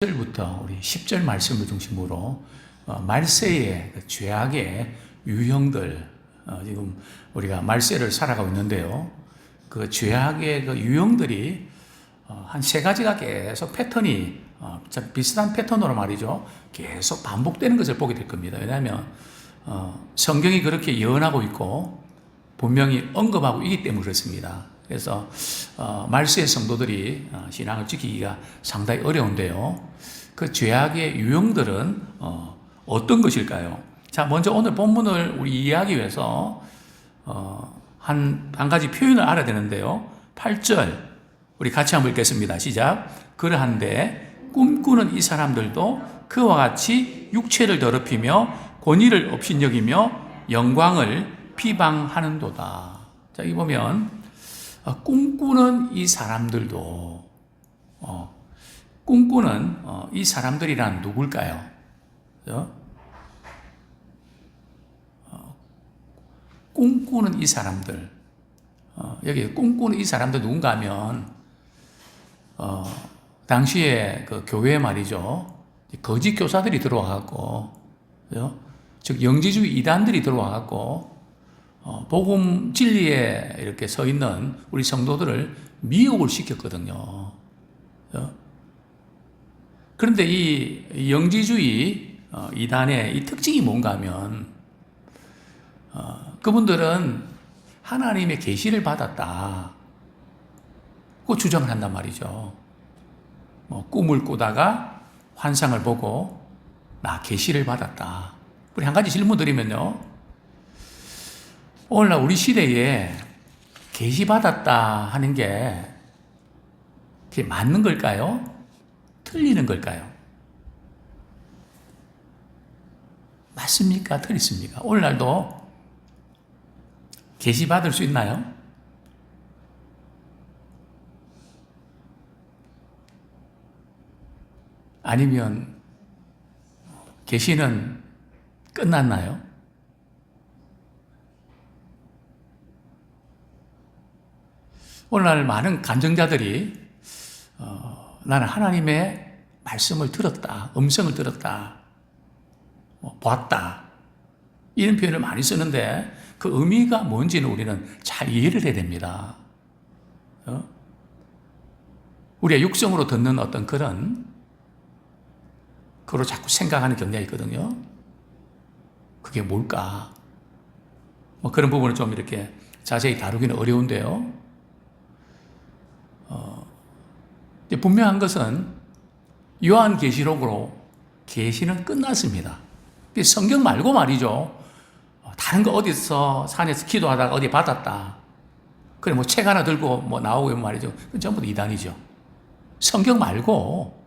1절부터 우리 10절 말씀을 중심으로 말세의 죄악의 유형들, 지금 우리가 말세를 살아가고 있는데요. 그 죄악의 그 유형들이 한 세 가지가 계속 패턴이 비슷한 패턴으로 말이죠. 계속 반복되는 것을 보게 될 겁니다. 왜냐하면 성경이 그렇게 예언하고 있고 분명히 언급하고 있기 때문에 그렇습니다. 그래서 말세의 성도들이 신앙을 지키기가 상당히 어려운데요. 그 죄악의 유형들은 어떤 것일까요? 자, 먼저 오늘 본문을 우리 이해하기 위해서 한 가지 표현을 알아야 되는데요. 8절 우리 같이 한번 읽겠습니다. 시작. 그러한데 꿈꾸는 이 사람들도 그와 같이 육체를 더럽히며 권위를 업신여기며 영광을 비방하는도다. 자, 여기 보면 꿈꾸는 이 사람들도 꿈꾸는 이 사람들이란 누굴까요? 꿈꾸는 이 사람들, 여기 꿈꾸는 이 사람들 누군가 하면 당시에 그 교회에 말이죠, 거짓 교사들이 들어와갖고, 즉 영지주의 이단들이 들어와갖고 복음 진리에 이렇게 서 있는 우리 성도들을 미혹을 시켰거든요. 그런데 이 영지주의 이단의 이 특징이 뭔가 하면 그분들은 하나님의 계시를 받았다고 주장을 한단 말이죠. 꿈을 꾸다가 환상을 보고 나 계시를 받았다. 우리 한 가지 질문 드리면요. 오늘날 우리 시대에 계시받았다 하는 게 그게 맞는 걸까요? 틀리는 걸까요? 맞습니까? 틀리십니까? 오늘날도 계시받을 수 있나요? 아니면 계시는 끝났나요? 오늘날 많은 간증자들이 나는 하나님의 말씀을 들었다, 음성을 들었다, 보았다, 이런 표현을 많이 쓰는데 그 의미가 뭔지는 우리는 잘 이해를 해야 됩니다. 우리가 육성으로 듣는 어떤 그런 그로 자꾸 생각하는 경향이 있거든요. 그게 뭘까? 그런 부분을 좀 이렇게 자세히 다루기는 어려운데요. 분명한 것은 요한계시록으로 계시는 끝났습니다. 성경 말고 말이죠. 다른 거 어디서 산에서 기도하다가 어디 받았다. 그래 책 하나 들고 나오고 말이죠. 그건 전부 다 이단이죠. 성경 말고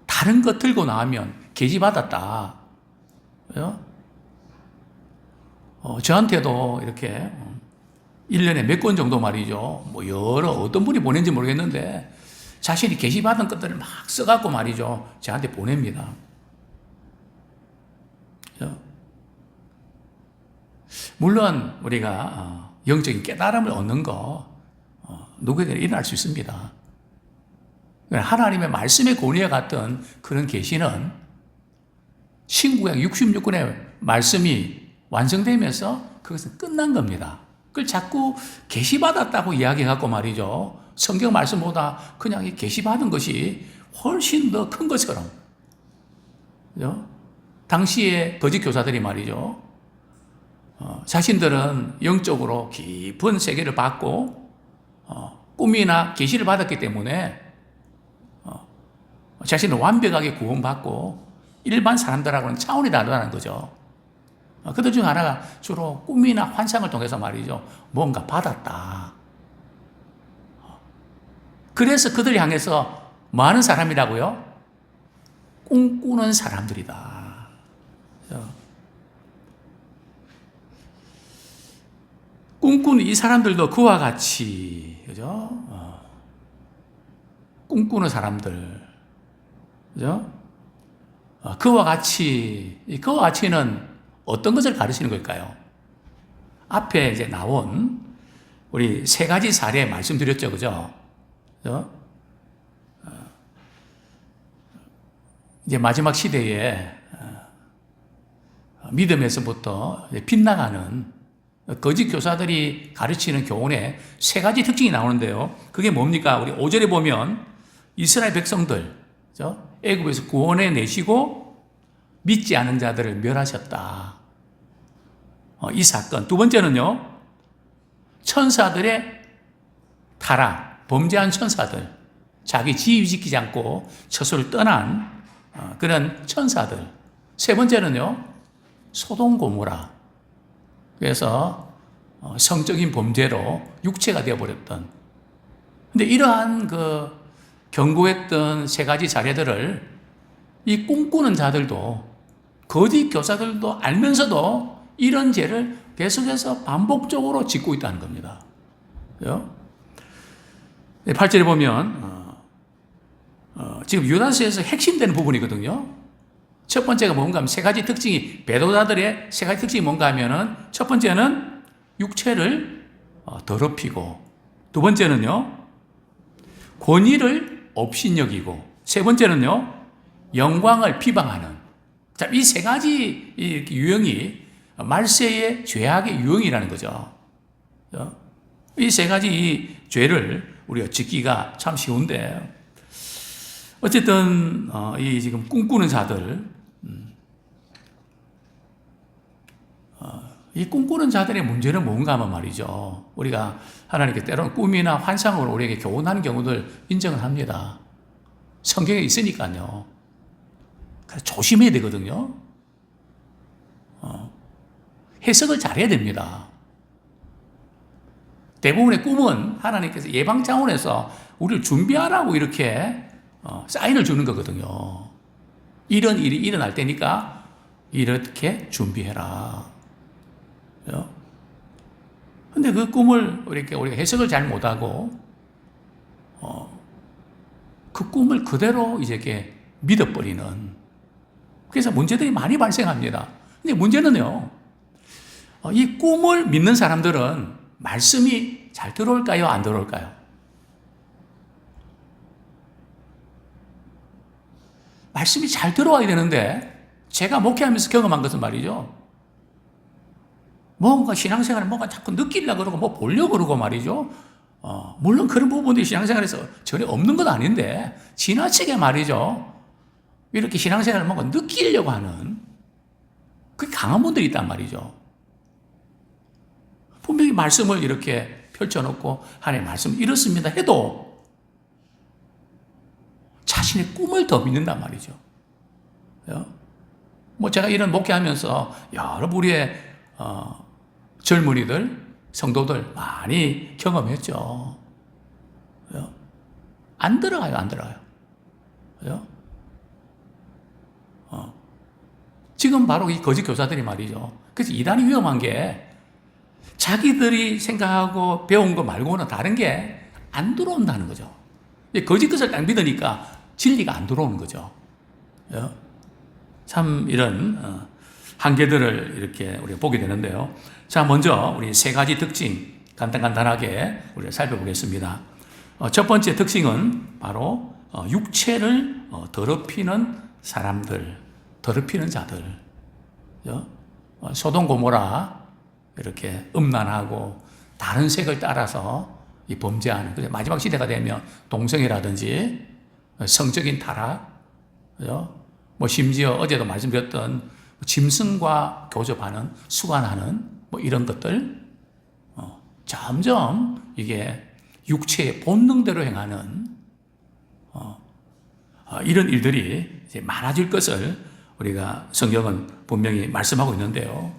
다른 거 들고 나오면 계시 받았다. 저한테도 이렇게 1년에 몇 권 정도 말이죠. 여러 어떤 분이 보낸지 모르겠는데 자신이 계시받은 것들을 막 써갖고 말이죠. 저한테 보냅니다. 물론 우리가 영적인 깨달음을 얻는 거 누구에게나 일어날 수 있습니다. 하나님의 말씀의 권위와 같은 그런 계시는 신구약 66권의 말씀이 완성되면서 그것은 끝난 겁니다. 그걸 자꾸 계시받았다고 이야기해갖고 말이죠. 성경 말씀보다 그냥 이 계시받은 것이 훨씬 더 큰 것처럼. 그죠? 당시에 거짓 교사들이 말이죠. 자신들은 영적으로 깊은 세계를 받고 꿈이나 계시를 받았기 때문에 자신은 완벽하게 구원받고 일반 사람들하고는 차원이 다르다는 거죠. 그들 중 하나가 주로 꿈이나 환상을 통해서 말이죠. 뭔가 받았다. 그래서 그들 향해서 뭐 하는 사람이라고요? 꿈꾸는 사람들이다. 꿈꾸는 이 사람들도 그와 같이, 그죠? 꿈꾸는 사람들, 그죠? 그와 같이는 어떤 것을 가르치는 걸까요? 앞에 이제 나온 우리 세 가지 사례 말씀드렸죠, 그죠? 이제 마지막 시대에 믿음에서부터 빗나가는 거짓 교사들이 가르치는 교훈에 세 가지 특징이 나오는데요. 그게 뭡니까? 우리 5절에 보면 이스라엘 백성들, 애굽에서 구원해 내시고 믿지 않은 자들을 멸하셨다. 이 사건. 두 번째는요, 천사들의 타락, 범죄한 천사들, 자기 지위 지키지 않고 처소를 떠난 그런 천사들. 세 번째는요, 소돔 고모라. 그래서 성적인 범죄로 육체가 되어버렸던. 근데 이러한 그 경고했던 세 가지 사례들을 이 꿈꾸는 자들도, 거짓 교사들도 알면서도 이런 죄를 계속해서 반복적으로 짓고 있다는 겁니다. 8절에 보면 지금 유다서에서 핵심되는 부분이거든요. 첫 번째가 뭔가 하면 세 가지 특징이, 배도자들의 세 가지 특징이 뭔가 하면은, 첫 번째는 육체를 더럽히고, 두 번째는요, 권위를 업신여기고, 세 번째는요, 영광을 비방하는. 자, 이 세 가지 유형이 말세의 죄악의 유형이라는 거죠. 이 세 가지 이 죄를 우리가 짓기가 참 쉬운데, 어쨌든 이 지금 꿈꾸는 자들, 이 꿈꾸는 자들의 문제는 뭔가 하면 말이죠, 우리가 하나님께 때로는 꿈이나 환상으로 우리에게 교훈하는 경우들 인정을 합니다. 성경에 있으니까요. 그래서 조심해야 되거든요. 해석을 잘해야 됩니다. 대부분의 꿈은 하나님께서 예방 차원에서 우리를 준비하라고 이렇게 사인을 주는 거거든요. 이런 일이 일어날 때니까 이렇게 준비해라. 근데 그 꿈을 우리가 해석을 잘 못하고 그 꿈을 그대로 이제 믿어버리는, 그래서 문제들이 많이 발생합니다. 근데 문제는요, 이 꿈을 믿는 사람들은 말씀이 잘 들어올까요? 안 들어올까요? 말씀이 잘 들어와야 되는데, 제가 목회하면서 경험한 것은 말이죠, 뭔가 신앙생활을 뭔가 자꾸 느끼려고 그러고 뭐 보려고 그러고 말이죠. 물론 그런 부분들이 신앙생활에서 전혀 없는 건 아닌데, 지나치게 말이죠, 이렇게 신앙생활을 뭔가 느끼려고 하는 그 강한 분들이 있단 말이죠. 분명히 말씀을 이렇게 펼쳐놓고 하나님의 말씀 이렇습니다 해도 자신의 꿈을 더 믿는단 말이죠. 뭐 제가 이런 목회하면서 여러 우리의 젊은이들, 성도들 많이 경험했죠. 안 들어가요, 안 들어가요. 지금 바로 이 거짓 교사들이 말이죠. 그래서 이단이 위험한 게, 자기들이 생각하고 배운 거 말고는 다른 게 안 들어온다는 거죠. 거짓 것을 딱 믿으니까 진리가 안 들어오는 거죠. 참 이런 한계들을 이렇게 우리가 보게 되는데요. 자, 먼저 우리 세 가지 특징 간단하게 우리가 살펴보겠습니다. 첫 번째 특징은 바로 육체를 더럽히는 사람들, 더럽히는 자들. 소돔 고모라 이렇게 음란하고 다른 색을 따라서 이 범죄하는, 그래서 마지막 시대가 되면 동성애라든지 성적인 타락, 뭐 심지어 어제도 말씀드렸던 짐승과 교접하는, 수간하는 뭐 이런 것들, 점점 이게 육체의 본능대로 행하는 이런 일들이 이제 많아질 것을 우리가 성경은 분명히 말씀하고 있는데요.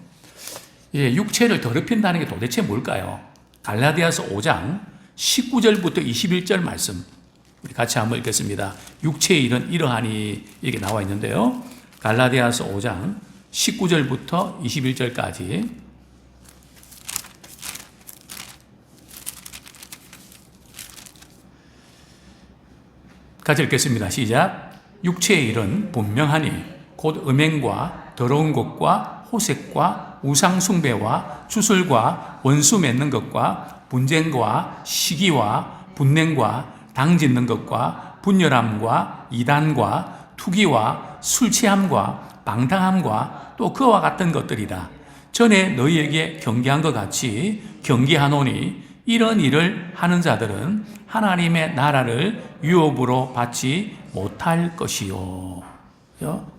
이제 육체를 더럽힌다는 게 도대체 뭘까요? 갈라디아서 5장 19절부터 21절 말씀 우리 같이 한번 읽겠습니다. 육체의 일은 이러하니 이렇게 나와 있는데요. 갈라디아서 5장 19절부터 21절까지 같이 읽겠습니다. 시작. 육체의 일은 분명하니 곧 음행과 더러운 것과 호색과 우상숭배와 주술과 원수 맺는 것과 분쟁과 시기와 분냉과 당짓는 것과 분열함과 이단과 투기와 술 취함과 방탕함과 또 그와 같은 것들이라. 전에 너희에게 경계한 것 같이 경계하노니 이런 일을 하는 자들은 하나님의 나라를 유업으로 받지 못할 것이요.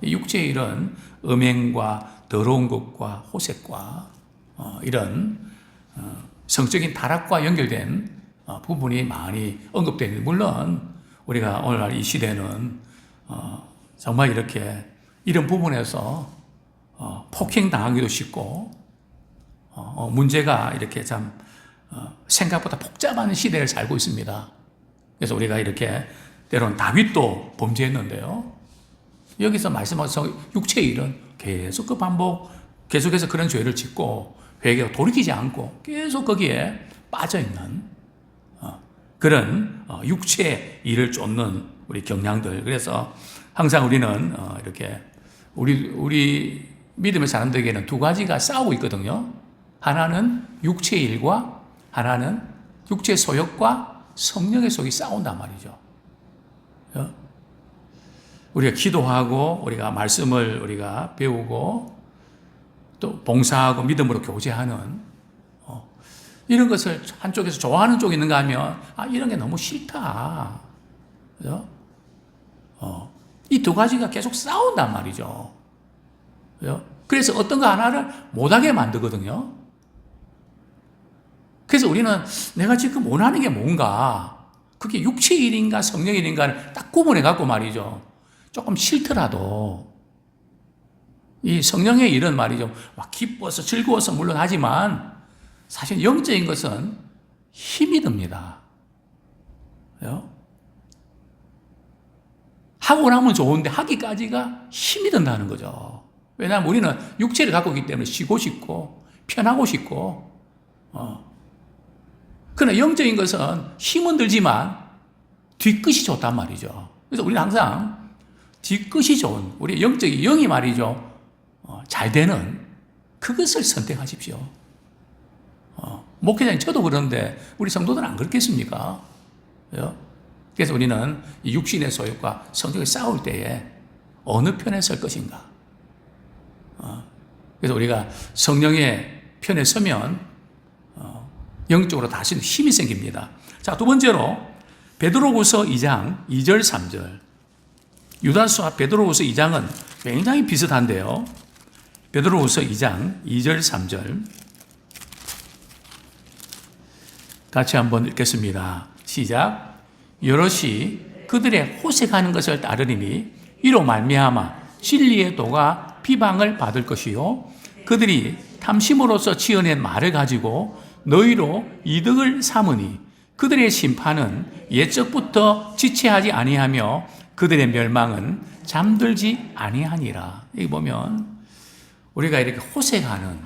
육체의 일은 음행과 더러운 것과 호색과 이런 성적인 타락과 연결된 부분이 많이 언급되어 있는데, 물론 우리가 오늘날 이 시대는 정말 이렇게 이런 부분에서 폭행당하기도 쉽고 문제가 이렇게 참 생각보다 복잡한 시대를 살고 있습니다. 그래서 우리가 이렇게 때로는 다윗도 범죄했는데요, 여기서 말씀하신 육체의 일은 계속 그 반복, 계속해서 그런 죄를 짓고 회개가 돌이키지 않고 계속 거기에 빠져있는 그런 육체의 일을 쫓는 우리 경향들. 그래서 항상 우리는 이렇게 우리 믿음의 사람들에게는 두 가지가 싸우고 있거든요. 하나는 육체의 일과 하나는 육체의 소욕과 성령의 소욕이 싸운단 말이죠. 우리가 기도하고 우리가 말씀을 우리가 배우고 또 봉사하고 믿음으로 교제하는 이런 것을 한쪽에서 좋아하는 쪽이 있는가 하면 이런 게 너무 싫다. 그죠? 이 두 가지가 계속 싸운단 말이죠. 그죠? 그래서 어떤 거 하나를 못하게 만들거든요. 그래서 우리는 내가 지금 원하는 게 뭔가, 그게 육체의 일인가 성령의 일인가를 딱 구분해 갖고 말이죠, 조금 싫더라도 이 성령의 일은 말이죠, 막 기뻐서 즐거워서 물론 하지만 사실 영적인 것은 힘이 듭니다. 그죠? 하고 나면 좋은데 하기까지가 힘이 든다는 거죠. 왜냐하면 우리는 육체를 갖고 있기 때문에 쉬고 싶고 편하고 싶고 그러나 영적인 것은 힘은 들지만 뒤끝이 좋단 말이죠. 그래서 우리는 항상 뒤끝이 좋은 우리 영적인 영이 말이죠, 잘 되는 그것을 선택하십시오. 목회자님 저도 그런데 우리 성도들은 안 그렇겠습니까? 그래서 우리는 이 육신의 소욕과 성령이 싸울 때에 어느 편에 설 것인가. 그래서 우리가 성령의 편에 서면 영적으로 다시 힘이 생깁니다. 자, 두 번째로 베드로후서 2장 2절 3절. 유다서와 베드로후서 2장은 굉장히 비슷한데요. 베드로후서 2장 2절 3절 같이 한번 읽겠습니다. 시작. 여럿이 그들의 호색하는 것을 따르리니 이로 말미암아 진리의 도가 비방을 받을 것이요 그들이 탐심으로써 지어낸 말을 가지고 너희로 이득을 삼으니 그들의 심판은 옛적부터 지체하지 아니하며 그들의 멸망은 잠들지 아니하니라. 여기 보면 우리가 이렇게 호색하는,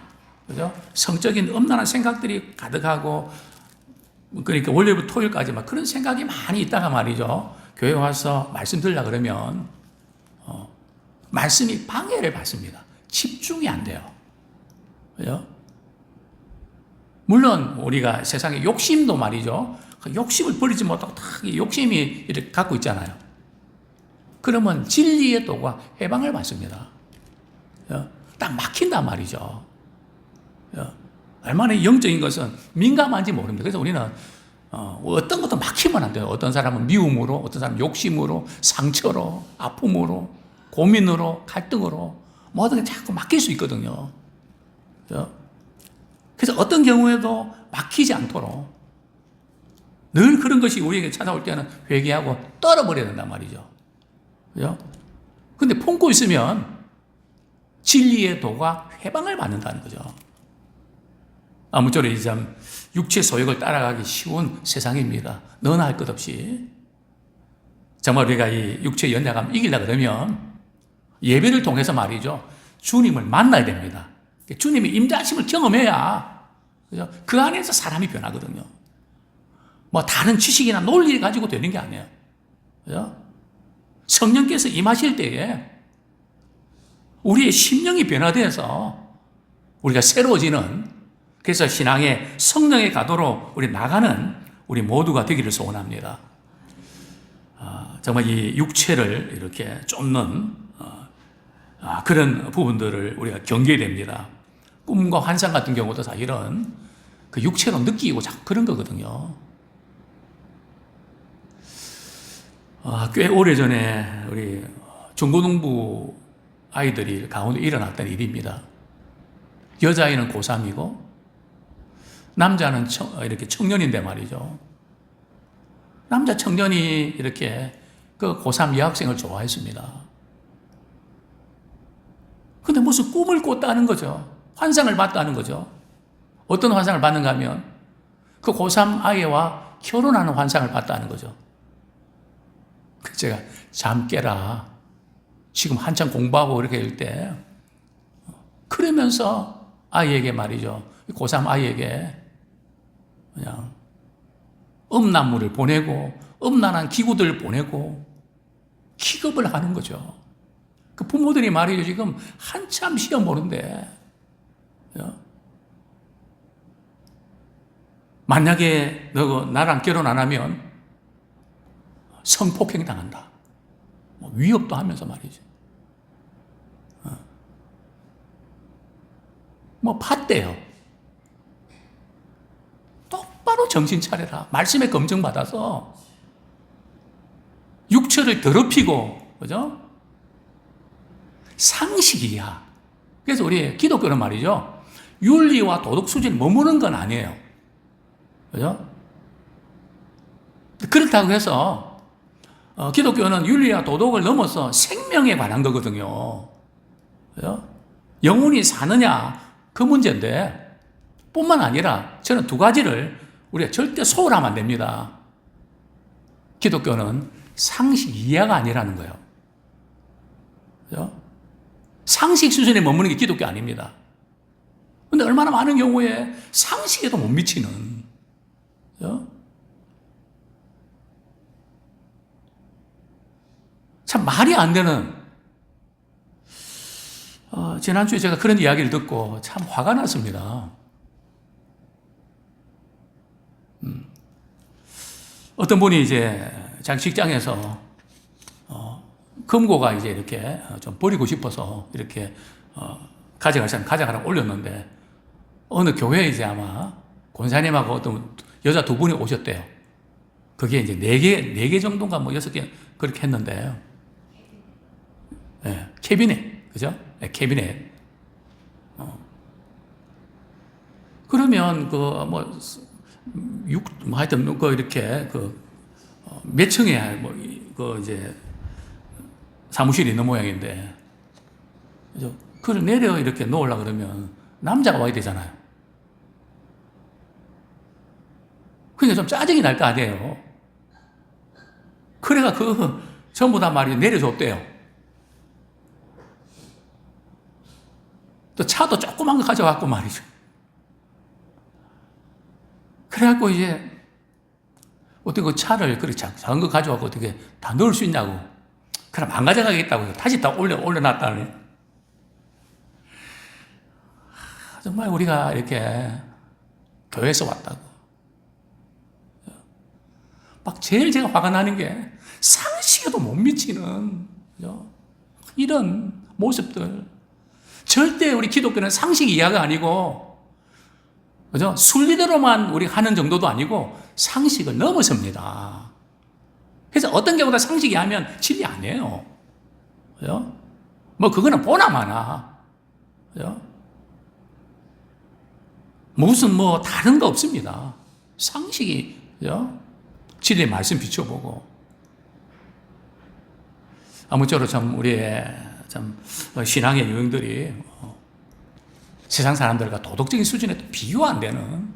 그죠? 성적인 음란한 생각들이 가득하고, 그러니까 월요일부터 토요일까지 막 그런 생각이 많이 있다가 말이죠, 교회 와서 말씀 들으려고 그러면 말씀이 방해를 받습니다. 집중이 안 돼요. 그죠? 물론 우리가 세상에 욕심도 말이죠, 그 욕심을 버리지 못하고 딱 욕심이 이렇게 갖고 있잖아요. 그러면 진리의 도가 해방을 받습니다. 딱 막힌단 말이죠. 얼마나 영적인 것은 민감한지 모릅니다. 그래서 우리는 어떤 것도 막히면 안 돼요. 어떤 사람은 미움으로, 어떤 사람은 욕심으로, 상처로, 아픔으로, 고민으로, 갈등으로 모든 게 자꾸 막힐 수 있거든요. 그래서 어떤 경우에도 막히지 않도록 늘 그런 것이 우리에게 찾아올 때는 회개하고 떨어버려야 된단 말이죠. 그죠? 근데 품고 있으면 진리의 도가 해방을 받는다는 거죠. 아무쪼록 참 육체 소욕을 따라가기 쉬운 세상입니다. 너나 할 것 없이. 정말 우리가 이 육체의 연약함을 이기려고 그러면 예배를 통해서 말이죠, 주님을 만나야 됩니다. 주님이 임자심을 경험해야, 그죠? 그 안에서 사람이 변하거든요. 뭐 다른 지식이나 논리를 가지고 되는 게 아니에요. 그죠? 성령께서 임하실 때에 우리의 심령이 변화되어서 우리가 새로워지는, 그래서 신앙의 성령의 가도로 우리 나가는 우리 모두가 되기를 소원합니다. 정말 이 육체를 이렇게 쫓는 그런 부분들을 우리가 경계해야 됩니다. 꿈과 환상 같은 경우도 사실은 그 육체로 느끼고 자꾸 그런 거거든요. 꽤 오래전에 우리 중고등부 아이들이 가운데 일어났던 일입니다. 여자아이는 고3이고 남자는 이렇게 청년인데 말이죠. 남자 청년이 이렇게 그 고3 여학생을 좋아했습니다. 근데 무슨 꿈을 꿨다는 거죠. 환상을 봤다는 거죠. 어떤 환상을 봤는가 하면 그 고3 아이와 결혼하는 환상을 봤다는 거죠. 제가 잠 깨라. 지금 한참 공부하고 이렇게 할 때 그러면서 아이에게 말이죠. 고3 아이에게 그냥 음란물을 보내고 음란한 기구들을 보내고 기겁을 하는 거죠. 그 부모들이 말이죠. 지금 한참 시험 보는데 만약에 너 나랑 결혼 안 하면 성폭행 당한다. 위협도 하면서 말이죠. 봤대요. 똑바로 정신 차려라. 말씀에 검증받아서 육체를 더럽히고, 그죠? 상식이야. 그래서 우리 기독교는 말이죠. 윤리와 도덕 수준이 머무는 건 아니에요. 그죠? 그렇다고 해서 기독교는 윤리와 도덕을 넘어서 생명에 관한 거거든요. 그죠? 영혼이 사느냐 그 문제인데 뿐만 아니라 저는 두 가지를 우리가 절대 소홀하면 안 됩니다. 기독교는 상식 이하가 아니라는 거예요. 그죠? 상식 수준에 머무는 게 기독교 아닙니다. 근데 얼마나 많은 경우에 상식에도 못 미치는, 그죠? 참 말이 안 되는, 지난주에 제가 그런 이야기를 듣고 참 화가 났습니다. 어떤 분이 이제 자기 직장에서 금고가 이제 이렇게 좀 버리고 싶어서 이렇게 가져갈 사람 가져가라고 올렸는데 어느 교회에 이제 아마 권사님하고 어떤 여자 두 분이 오셨대요. 그게 이제 4개 정도인가 뭐 6개 그렇게 했는데 네, 캐비넷, 그죠? 네, 캐비넷. 그러면 하여튼 이렇게 몇 층에 이제 사무실이 있는 모양인데, 그죠? 그걸 내려 이렇게 놓으려고 그러면 남자가 와야 되잖아요. 그러니까 좀 짜증이 날 거 아니에요. 그래가 전부 다 말이 내려줬대요. 또 차도 조그만 거 가져갔고 말이죠. 그래갖고 이제 어떻게 그 차를 그렇게 작은 거 가져갖고 어떻게 다 넣을 수 있냐고. 그럼 안 가져가겠다고 해서 다시 다 올려놨다니. 정말 우리가 이렇게 교회에서 왔다고. 막 제일 제가 화가 나는 게 상식에도 못 미치는, 그죠? 이런 모습들. 절대 우리 기독교는 상식 이하가 아니고, 그죠? 순리대로만 우리가 하는 정도도 아니고 상식을 넘어섭니다. 그래서 어떤 경우다 상식이 하면 진리 아니에요. 그죠? 그거는 보나마나. 그죠? 무슨 다른 거 없습니다. 상식이, 그죠? 진리의 말씀 비춰보고. 아무쪼록 참 우리의 신앙의 유형들이 세상 사람들과 도덕적인 수준에 비교 안 되는,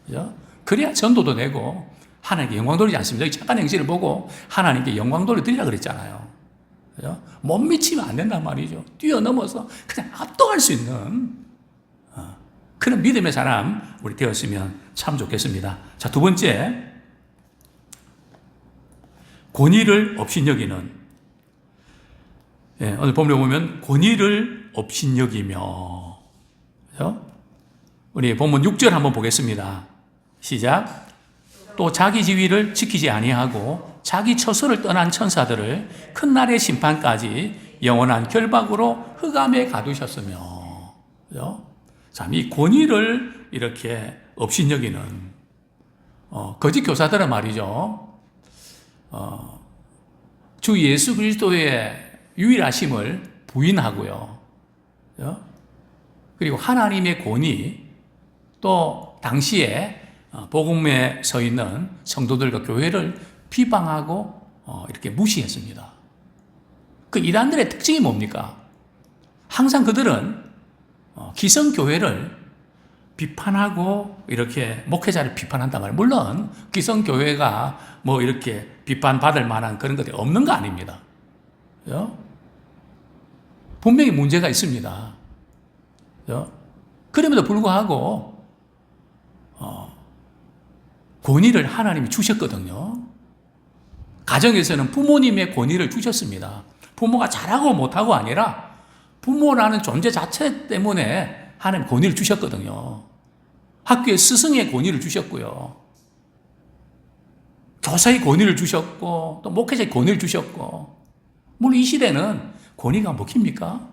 그죠? 그래야 전도도 되고 하나님께 영광 돌리지 않습니다. 이 착한 행실을 보고 하나님께 영광 돌려드리라 그랬잖아요. 그죠? 못 미치면 안 된단 말이죠. 뛰어넘어서 그냥 압도할 수 있는 그런 믿음의 사람 우리 되었으면 참 좋겠습니다. 자, 두 번째, 권위를 업신여기는. 오늘 본문에 보면 권위를 업신여기며, 그죠? 우리 본문 6절 한번 보겠습니다. 시작. 또 자기 지위를 지키지 아니하고 자기 처소를 떠난 천사들을 큰 날의 심판까지 영원한 결박으로 흑암에 가두셨으며, 그죠? 참, 이 권위를 이렇게 업신여기는 거짓 교사들은 말이죠. 주 예수 그리스도의 유일하심을 부인하고요. 그죠? 그리고 하나님의 권위, 또 당시에 복음에 서 있는 성도들과 교회를 비방하고 이렇게 무시했습니다. 그 이단들의 특징이 뭡니까? 항상 그들은 기성교회를 비판하고 이렇게 목회자를 비판한단 말이에요. 물론 기성교회가 뭐 이렇게 비판받을 만한 그런 것이 없는 거 아닙니다. 그죠? 분명히 문제가 있습니다. 그죠? 그럼에도 불구하고 권위를 하나님이 주셨거든요. 가정에서는 부모님의 권위를 주셨습니다. 부모가 잘하고 못하고 아니라 부모라는 존재 자체 때문에 하나님 권위를 주셨거든요. 학교에 스승의 권위를 주셨고요. 교사의 권위를 주셨고, 또 목회자의 권위를 주셨고, 물론 이 시대는 권위가 먹힙니까?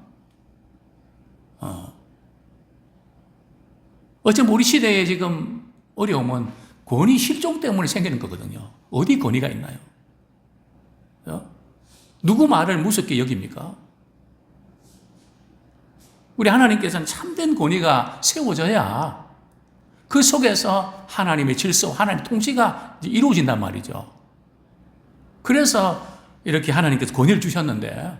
어쩌면 우리 시대에 지금 어려움은 권위 실종 때문에 생기는 거거든요. 어디 권위가 있나요? 누구 말을 무섭게 여깁니까? 우리 하나님께서는 참된 권위가 세워져야 그 속에서 하나님의 질서, 하나님의 통치가 이루어진단 말이죠. 그래서 이렇게 하나님께서 권위를 주셨는데,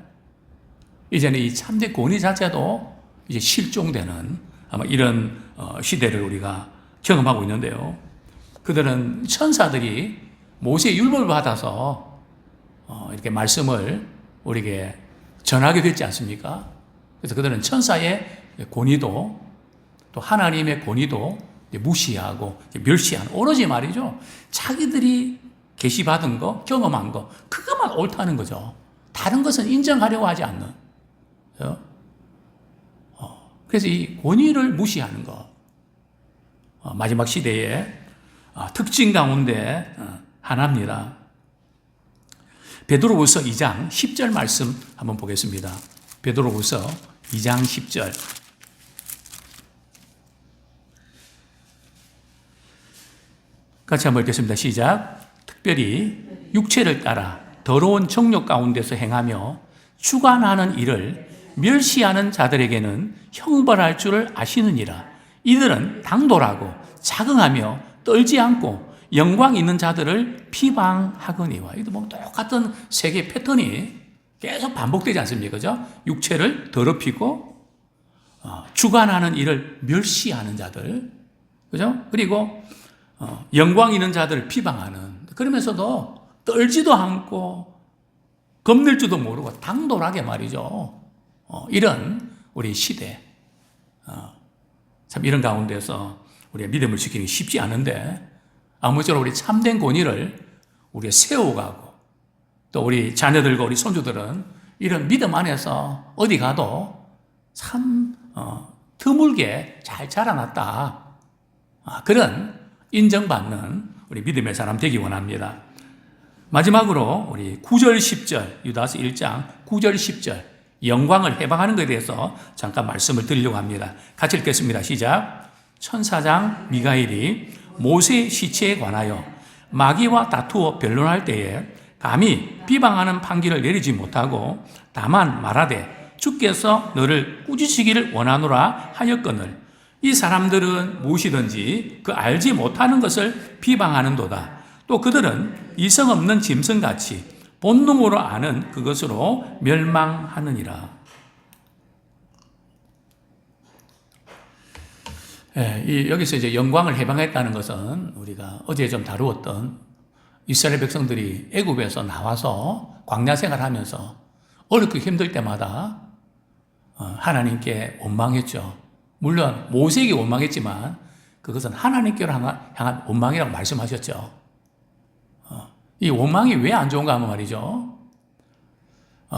이제는 이 참된 권위 자체도 이제 실종되는 아마 이런 시대를 우리가 경험하고 있는데요. 그들은 천사들이 모세의 율법을 받아서 이렇게 말씀을 우리에게 전하게 됐지 않습니까? 그래서 그들은 천사의 권위도 또 하나님의 권위도 무시하고 멸시하는, 오로지 말이죠, 자기들이 계시받은 거, 경험한 거, 그것만 옳다는 거죠. 다른 것은 인정하려고 하지 않는. 그래서 이 권위를 무시하는 것, 마지막 시대의 특징 가운데 하나입니다. 베드로후서 2장 10절 말씀 한번 보겠습니다. 베드로후서 2장 10절. 같이 한번 읽겠습니다. 시작. 특별히 육체를 따라 더러운 정욕 가운데서 행하며 주관하는 일을 멸시하는 자들에게는 형벌할 줄을 아시느니라. 이들은 당돌하고 자긍하며 떨지 않고 영광 있는 자들을 비방하거니와. 이도 뭐 똑같은 세계 패턴이 계속 반복되지 않습니까? 그죠? 육체를 더럽히고 주관하는 일을 멸시하는 자들, 그죠? 그리고 영광 있는 자들을 비방하는, 그러면서도 떨지도 않고 겁낼 줄도 모르고 당돌하게 말이죠. 이런 우리 시대, 참 이런 가운데서 우리가 믿음을 지키기 쉽지 않은데, 아무쪼록 우리 참된 권위를 우리가 세워가고, 또 우리 자녀들과 우리 손주들은 이런 믿음 안에서 어디 가도 참 드물게 잘 자라났다, 그런 인정받는 우리 믿음의 사람 되기 원합니다. 마지막으로 우리 9절 10절, 유다서 1장 9절 10절 영광을 해방하는 것에 대해서 잠깐 말씀을 드리려고 합니다. 같이 읽겠습니다. 시작. 천사장 미가엘이 모세의 시체에 관하여 마귀와 다투어 변론할 때에 감히 비방하는 판결을 내리지 못하고 다만 말하되 주께서 너를 꾸짖으시기를 원하노라 하였거늘 이 사람들은 무엇이든지 그 알지 못하는 것을 비방하는도다. 또 그들은 이성 없는 짐승같이 본능으로 아는 그것으로 멸망하느니라. 여기서 이제 영광을 해방했다는 것은 우리가 어제 좀 다루었던 이스라엘 백성들이 애굽에서 나와서 광야 생활하면서 어렵고 힘들 때마다 하나님께 원망했죠. 물론 모세에게 원망했지만 그것은 하나님께로 향한 원망이라고 말씀하셨죠. 이 원망이 왜 안 좋은가 하면 말이죠,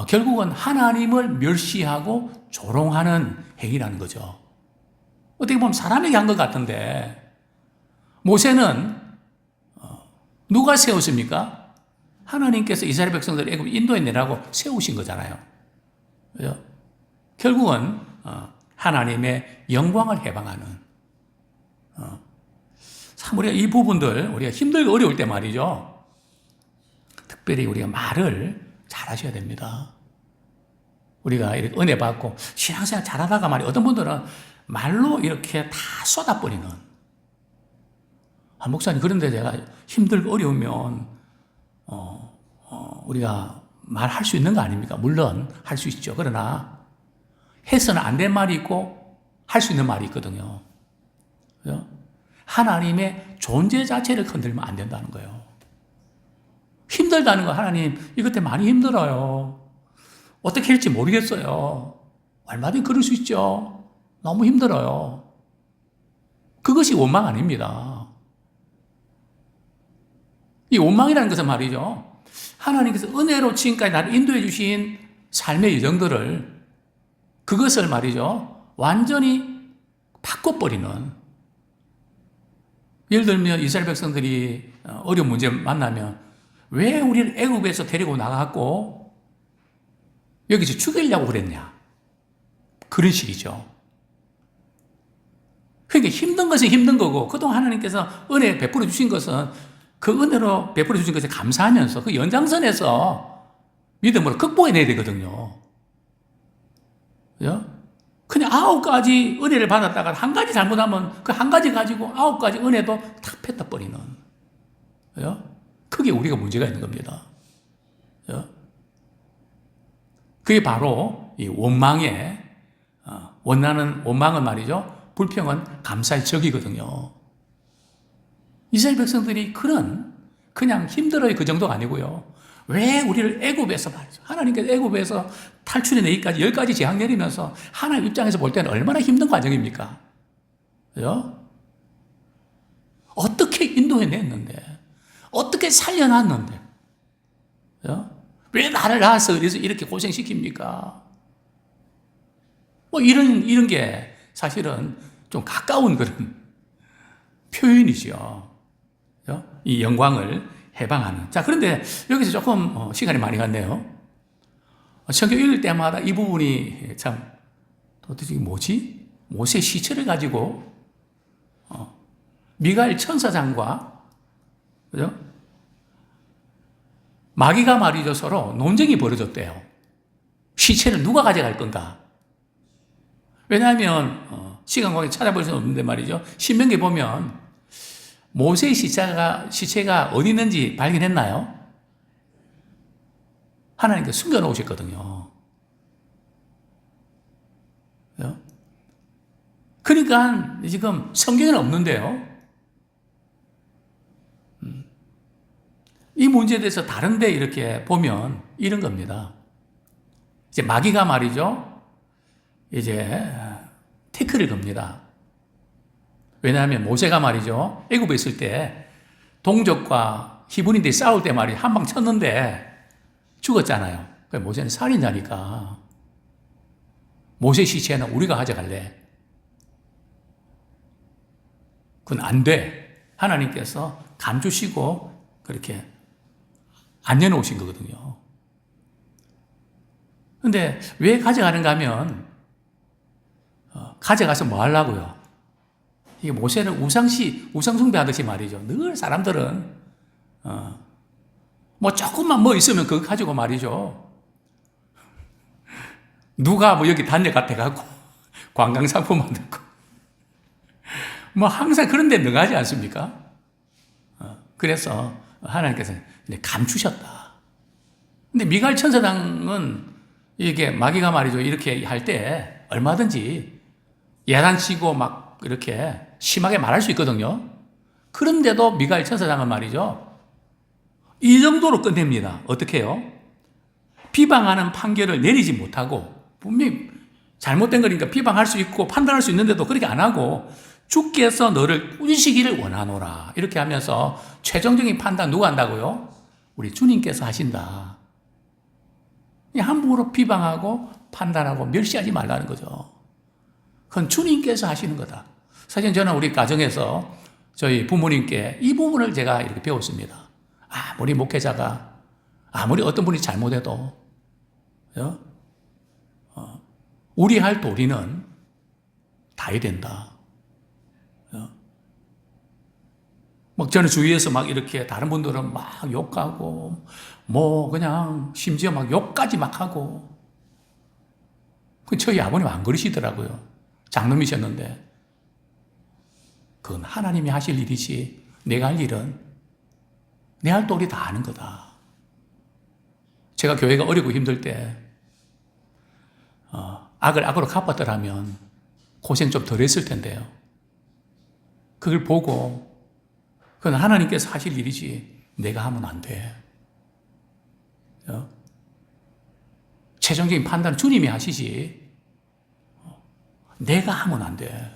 결국은 하나님을 멸시하고 조롱하는 행위라는 거죠. 어떻게 보면 사람에게 한 것 같은데, 모세는 누가 세웠습니까? 하나님께서 이스라엘 백성들을 애굽 인도에 내라고 세우신 거잖아요. 그죠? 결국은 하나님의 영광을 해방하는, 참 우리가 이 부분들 우리가 힘들고 어려울 때 말이죠. 특별히 우리가 말을 잘하셔야 됩니다. 우리가 이렇게 은혜 받고 신앙생활 잘하다가 말이에요. 어떤 분들은 말로 이렇게 다 쏟아버리는. 목사님, 그런데 제가 힘들고 어려우면 우리가 말할 수 있는 거 아닙니까? 물론 할 수 있죠. 그러나 해서는 안 된 말이 있고 할 수 있는 말이 있거든요. 그죠? 하나님의 존재 자체를 건들면 안 된다는 거예요. 힘들다는 거, 하나님 이것 때문에 많이 힘들어요. 어떻게 할지 모르겠어요. 얼마든지 그럴 수 있죠. 너무 힘들어요. 그것이 원망 아닙니다. 이 원망이라는 것은 말이죠. 하나님께서 은혜로 지금까지 나를 인도해 주신 삶의 여정들을, 그것을 말이죠, 완전히 바꿔버리는. 예를 들면 이스라엘 백성들이 어려운 문제 만나면 왜 우리를 애굽에서 데리고 나갔고 여기서 죽이려고 그랬냐, 그런 식이죠. 그러니까 힘든 것은 힘든 거고, 그동안 하나님께서 은혜 베풀어 주신 것은 그 은혜로 베풀어 주신 것에 감사하면서 그 연장선에서 믿음으로 극복해내야 되거든요. 그죠? 그냥 9가지 은혜를 받았다가 한 가지 잘못하면 그 한 가지 가지고 9가지 은혜도 탁 뱉어버리는. 그죠? 그게 우리가 문제가 있는 겁니다. 그죠? 그게 바로 이 원망의, 원망은 말이죠, 불평은 감사의 적이거든요. 이스라엘 백성들이 그냥 힘들어요, 그 정도가 아니고요. 왜 우리를 애굽에서 말이죠, 하나님께서 애굽에서 탈출해 내기까지 10가지 재앙 내리면서 하나님 입장에서 볼 때는 얼마나 힘든 과정입니까? 그죠? 어떻게 인도해 냈는데, 어떻게 살려놨는데, 그죠? 왜 나를 낳아서 그래서 이렇게 고생시킵니까? 뭐 이런 게 사실은 좀 가까운 그런 표현이죠. 그죠? 이 영광을 해방하는. 자, 그런데 여기서 조금 시간이 많이 갔네요. 성경 읽을 때마다 이 부분이 참, 도대체 이게 뭐지? 모세 시체를 가지고 미가엘 천사장과, 그죠? 마귀가 말이죠, 서로 논쟁이 벌어졌대요. 시체를 누가 가져갈 건가? 왜냐하면 시간 관계 찾아볼 수는 없는데 말이죠, 신명기 보면 모세의 시체가 어디 있는지 발견했나요? 하나님께서 숨겨놓으셨거든요. 그죠? 그러니까 지금 성경에는 없는데요, 이 문제에 대해서 다른데 이렇게 보면 이런 겁니다. 이제 마귀가 말이죠, 이제 태클을 겁니다. 왜냐하면 모세가 말이죠, 애굽에 있을 때 동족과 히브리인들이 싸울 때 말이죠, 한 방 쳤는데 죽었잖아요. 그러니까 모세는 살인자니까 모세 시체는 우리가 가져갈래. 그건 안 돼. 하나님께서 감추시고 그렇게 안 내놓으신 거거든요. 근데 왜 가져가는가 하면, 가져가서 뭐 하려고요? 이게 모세는 우상숭배하듯이 말이죠. 늘 사람들은, 뭐 조금만 뭐 있으면 그거 가지고 말이죠. 누가 뭐 여기 단역 같아갖고 관광상품 만들고. 뭐 항상 그런 데 능하지 않습니까? 그래서 하나님께서 감추셨다. 근데 미가엘 천사장은 이게 마귀가 말이죠, 이렇게 할 때 얼마든지 야단치고 막 이렇게 심하게 말할 수 있거든요. 그런데도 미가엘 천사장은 말이죠, 이 정도로 끝냅니다. 어떻게 해요? 비방하는 판결을 내리지 못하고, 분명히 잘못된 거니까 비방할 수 있고 판단할 수 있는데도 그렇게 안 하고, 주께서 너를 꾸짖으시기를 원하노라, 이렇게 하면서 최종적인 판단 누가 한다고요? 우리 주님께서 하신다. 함부로 비방하고 판단하고 멸시하지 말라는 거죠. 그건 주님께서 하시는 거다. 사실 저는 우리 가정에서 저희 부모님께 이 부분을 제가 이렇게 배웠습니다. 아무리 목회자가 아무리 어떤 분이 잘못해도 우리 할 도리는 다 해야 된다. 막 저는 주위에서 막 이렇게 다른 분들은 막 욕하고 뭐 그냥 심지어 막 욕까지 막 하고 저희 아버님 안 그러시더라고요. 장로이셨는데 그건 하나님이 하실 일이지 내가 할 일은 내 할 도리 다 하는 거다. 제가 교회가 어렵고 힘들 때 악을 악으로 갚았더라면 고생 좀 덜 했을 텐데요. 그걸 보고 그건 하나님께서 하실 일이지 내가 하면 안 돼. 최종적인 판단은 주님이 하시지 내가 하면 안 돼.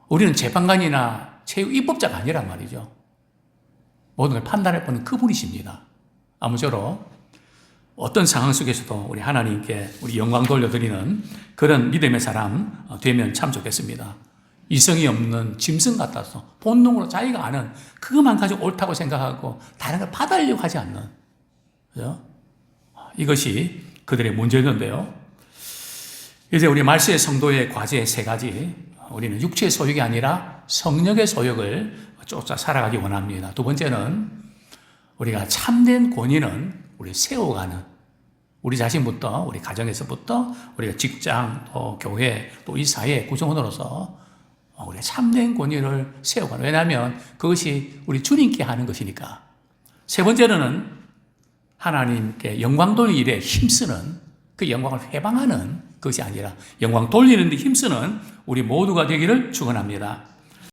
우리는 재판관이나 체육 입법자가 아니란 말이죠. 모든 걸 판단할 분은 그분이십니다. 아무쪼록 어떤 상황 속에서도 우리 하나님께 우리 영광 돌려드리는 그런 믿음의 사람 되면 참 좋겠습니다. 이성이 없는 짐승 같아서 본능으로 자기가 아는 그것만 가지고 옳다고 생각하고 다른 걸 받아내려고 하지 않는, 그죠? 이것이 그들의 문제였는데요. 이제 우리 말세의 성도의 과제 세 가지, 우리는 육체의 소욕이 아니라 성령의 소욕을 쫓아 살아가기 원합니다. 두 번째는 우리가 참된 권위는 우리 세워가는, 우리 자신부터, 우리 가정에서부터, 우리가 직장, 또 교회, 또 이 사회 구성원으로서 우리가 참된 권위를 세워가는, 왜냐하면 그것이 우리 주님께 하는 것이니까. 세 번째로는 하나님께 영광 돌리는 일에 힘쓰는, 그 영광을 회방하는 것이 아니라 영광 돌리는 데 힘쓰는 우리 모두가 되기를 축원합니다.